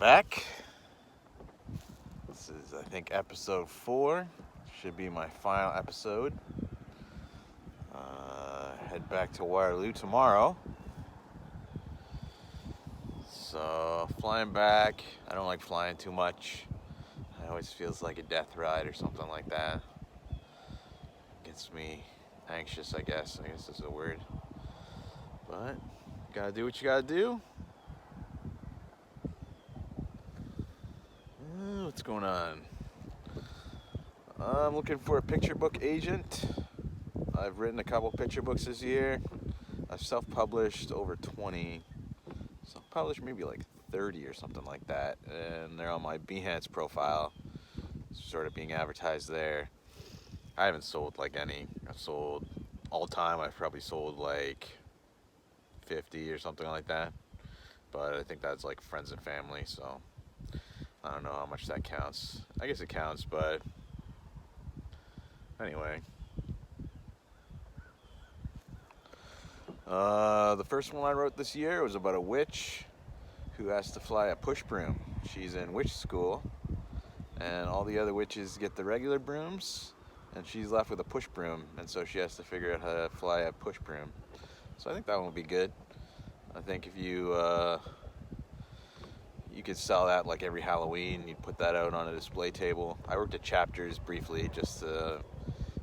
back. This is, I think, episode 4. Should be my final episode. Head back to Waterloo tomorrow. So, flying back. I don't like flying too much. It always feels like a death ride or something like that. Gets me anxious, I guess. I guess is a word. But, gotta do what you gotta do. What's going on? I'm looking for a picture book agent. I've written a couple picture books this year. I've self-published over 20. Self-published maybe like 30 or something like that. And they're on my Behance profile, sort of being advertised there. I haven't sold like any. I've sold, all time, I've probably sold like 50 or something like that. But I think that's like friends and family, so I don't know how much that counts. I guess it counts, but anyway. The first one I wrote this year was about a witch who has to fly a push broom. She's in witch school, and all the other witches get the regular brooms, and she's left with a push broom, and so she has to figure out how to fly a push broom. So I think that one would be good. I think if you could sell that like every Halloween. You'd put that out on a display table. I worked at Chapters briefly just to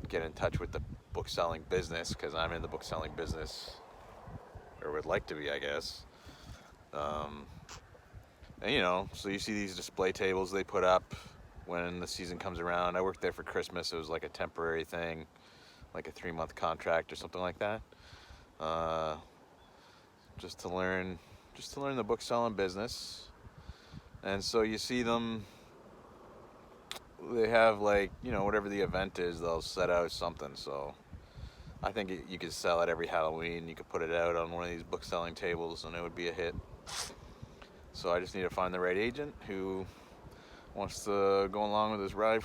get in touch with the book selling business, because I'm in the book selling business, or would like to be, I guess. And so you see these display tables they put up when the season comes around. I worked there for Christmas. It was like a temporary thing, like a 3-month contract or something like that. Just to learn the book selling business. And so you see them, they have like, whatever the event is, they'll set out something. So I think you could sell it every Halloween. You could put it out on one of these book selling tables and it would be a hit. So I just need to find the right agent who wants to go along with this ride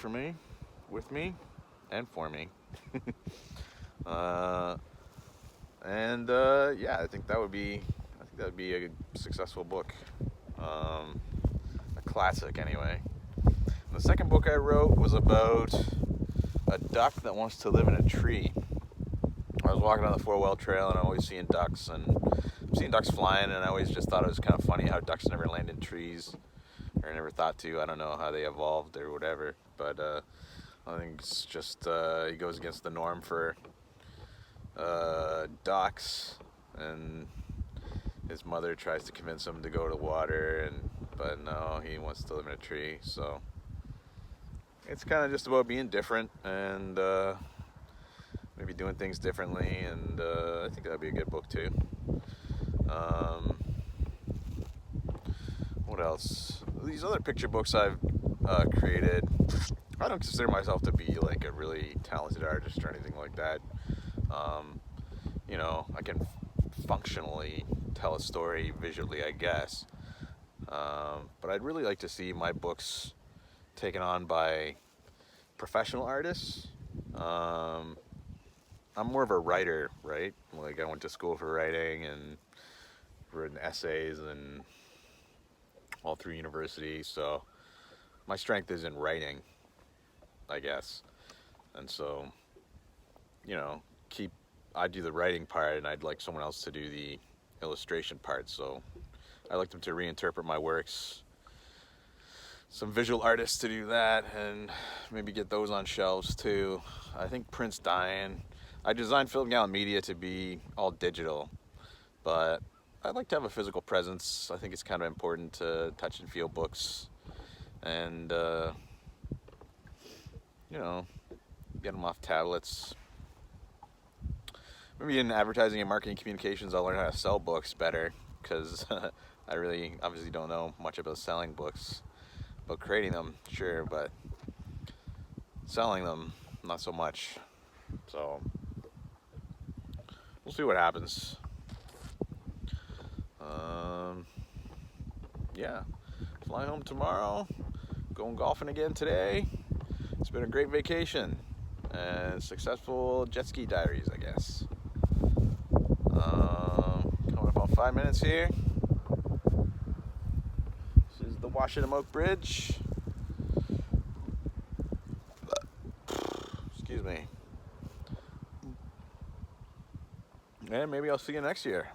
with me, and for me. Yeah, I think that would be a successful book. A classic anyway. And the second book I wrote was about a duck that wants to live in a tree. I was walking on the Four Well Trail and I'm always seeing ducks, and I'm seeing ducks flying, and I always just thought it was kind of funny how ducks never land in trees, or never thought to. I don't know how they evolved or whatever, but I think it's just he goes against the norm for ducks, and his mother tries to convince him to go to water, but no, he wants to live in a tree. So it's kind of just about being different and maybe doing things differently, and I think that'd be a good book too. What else? These other picture books I've created, I don't consider myself to be like a really talented artist or anything like that. I can functionally tell a story visually, I guess. But I'd really like to see my books taken on by professional artists. I'm more of a writer, right? Like I went to school for writing and written essays and all through university. So my strength is in writing, I guess. And so, I do the writing part, and I'd like someone else to do the illustration part. So I'd like them to reinterpret my works. Some visual artists to do that, and maybe get those on shelves too. I think print's dying. I designed Phillip Gallant Media to be all digital, but I'd like to have a physical presence. I think it's kind of important to touch and feel books, and get them off tablets. Maybe in advertising and marketing communications, I'll learn how to sell books better, because I really obviously don't know much about selling books. About creating them, sure, but selling them, not so much. So we'll see what happens. Yeah, flying home tomorrow, going golfing again today. It's been a great vacation and successful jet ski diaries, I guess. Coming up on 5 minutes here. This is the Washington Oak Bridge. Excuse me. And maybe I'll see you next year.